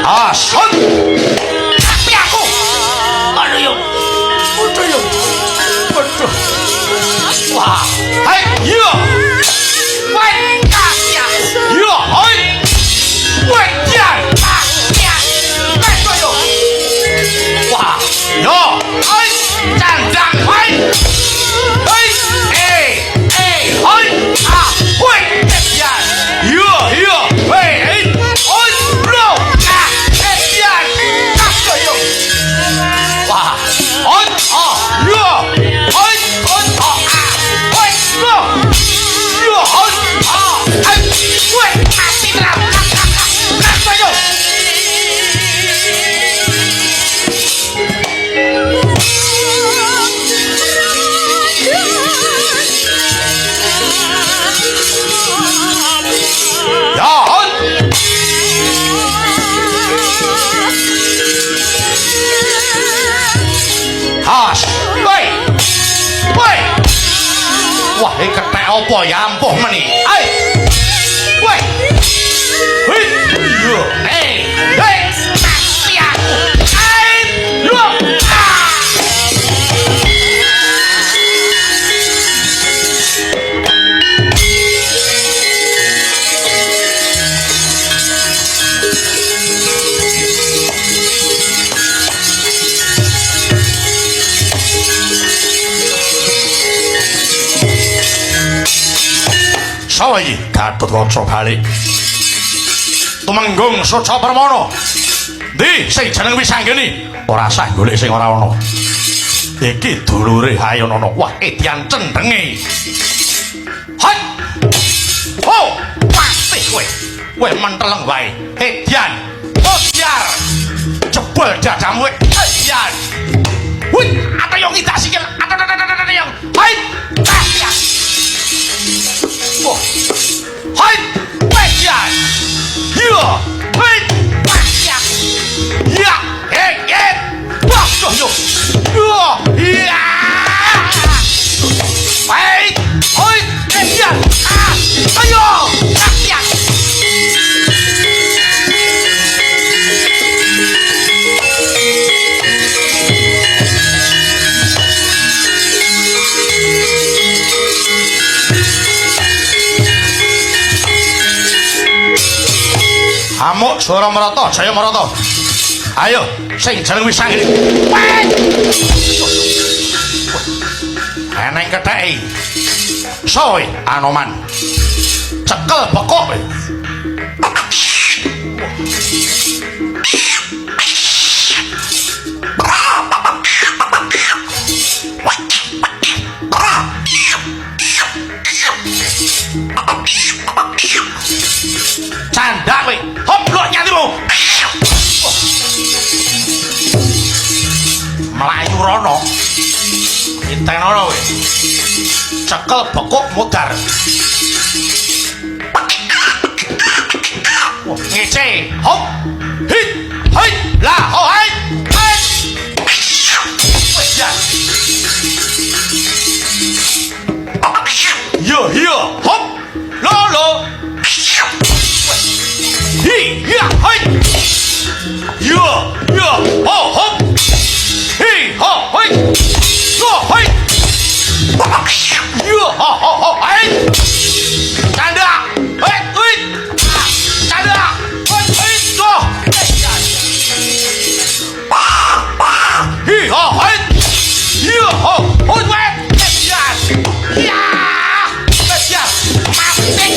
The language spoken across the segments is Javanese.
Asun. Tapi aku. Aduh yuk. Aduh yuk. Aduh. Wah. Hai, iya. Wait, kasih. Iya, hai. Wait, ya. Ya. Aduh yuk. Wah. Yo, hai. Candang, hai. Hai. Hai. Hai. Ah, wait. Ya. Iya, iya. Wait. Oh, bro. Ah, ya. Aduh yuk. Wah. On. Oh, yo. On. On. Oh, ah. Wait, bro. Yo, on. Oh. Wait. Mati terang. Aduh yuk. Ya, on. Has. Woi. Woi. Wah, ini ketek apa ya ampuh meni. Ai. Woi. Hei. Yo. Hei. Hei. Mati aku. Ai. Yo. Ah. Sawayi Gatut Kaca balik. Tumenggung Suca Permana. Ndi sing jeneng Wisanggeni ora sah golek sing ora ana. Iki dulure Hayana. Wah, edian cendenge. Hai. Oh, pasti kowe. Kowe menteleng wae. Edian. Oh, biar. Jebol dadamu edian. Wih, ada yang ngidak sikil. Ada yang. Hai. Ya. Oh. Hai. Edian. Yo. Hai. Ya. Ya. Wah, yo. Yo. Ya. Hai. Hai. Edian. Ah. Ayo. Ya. Amuk Swara Marata, Jaya Marata. Ayo, sing jeneng Wisanggeni. Eneng ketheki. Soe Anoman. Cekel bekok. Candak kowe. Hop blok nyatimu. Melayu rono. Intenono kowe. Cekel bekuk mudar. Ngece. Hop. Hit. Hit. Lah, ho hai. Hai. Wes ya. Yo, yo. Hop. Lo. Hi, ya, hai. Yo, yo, ho, hop. Hi, ho, hai. Go, hai. Yo, ho, hai. Canda. Hei, wait. Canda. Hei, go. Hi, ho, hai. Yo, ho, wait. Ya. Ya. Mati.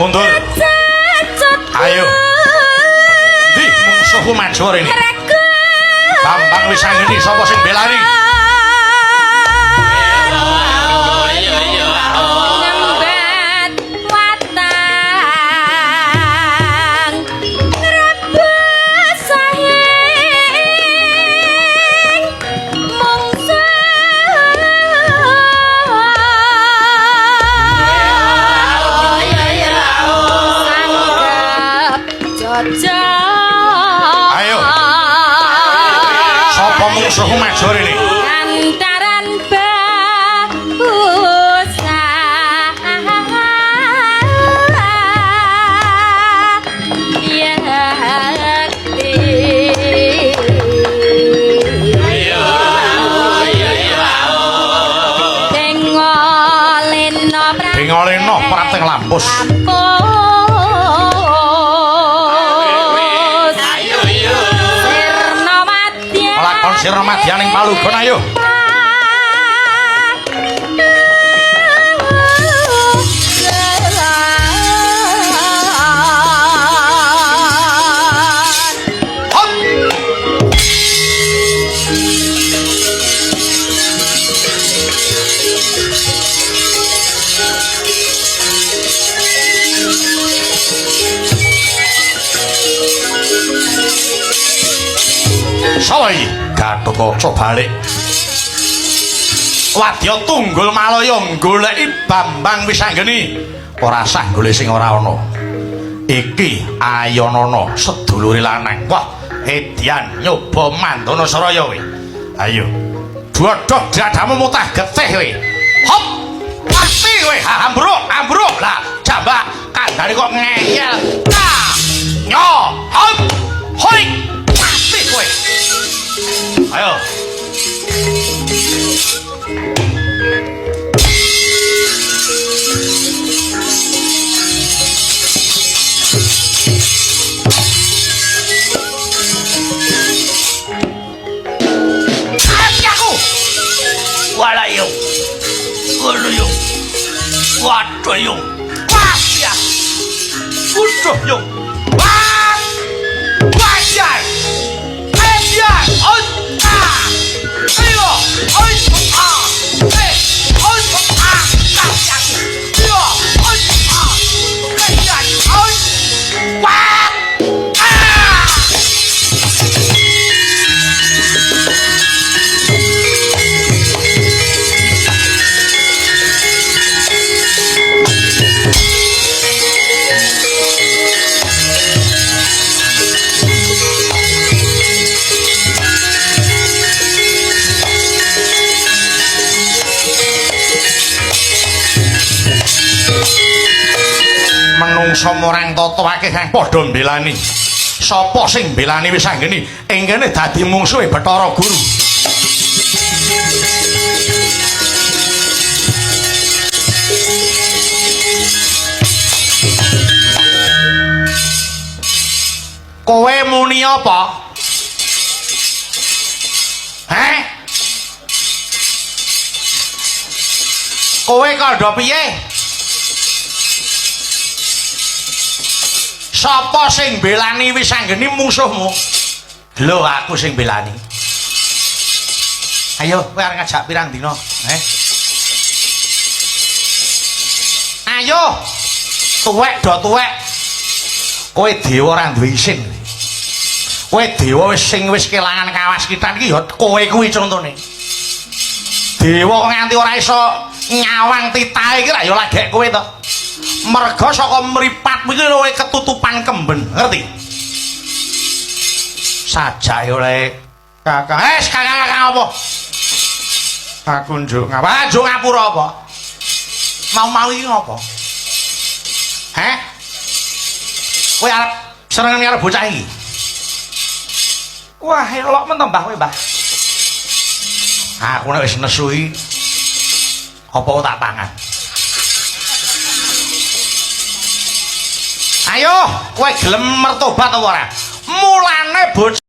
Mundur. Ayo. Di mungsuhku maju ini. Bambang Wisanggeni sapa sing belani? musuhmu maju rene. Kantaran bahusa Bengoleno prateng lampus. Lakon sira madyaning palugon ayo. Sawai Gatotkaca balik. Wadya Tunggul Malaya goleki Bambang Wisanggeni ora sah golek sing ora ana. Iki Ayanana sedulure lanang. Wah, edian nyoba mandana saraya kowe. Ayo. Bodhog dadamu mutah getih kowe. Hop! Pasti kowe ambruk lah. Jambak kandhane kok ngeyel. Nah! Nyo! Hop! Hoi! Pasti kowe. Ayo. Walayo. Walayo. Wadayo. Wah ya. Udah yo. Wah. Wah ya. Ayo. Ayo. Menungso murang tata akeh kang padha mbelani. Sapa sing mbelani Wisanggeni ing kene dadi mungsuhe Bathara Guru. Kowe muni apa? Heh? Kowe kandha piye? Sapa sing belani Wisanggeni musuhmu? Lho aku sing belani. Ayo kowe arep ngajak pirang dina? Ayo. Tuwek do tuwek. Kowe dewa ora duwe isin. Kowe dewa sing wis kelangan kawaskitan iki ya kowe kuwi contone. Dewa nganti ora iso nyawang titahe iki ra ya lagek kowe to. Merga saka mripatmu iki kowe ketutupan kemben, ngerti? Sajake oleh Kakang. Kakang apa? Aku njuk ngapa? Njuk ngapura apa? Mau iki ngopo? Heh? Kowe arep senengan karo bocah iki? Wah, elok men to Mbah kowe, Mbah. Aku nek wis nesu iki apa tak tangan? Ayo, kowe gelem mertobat apa ora? Mulane bocah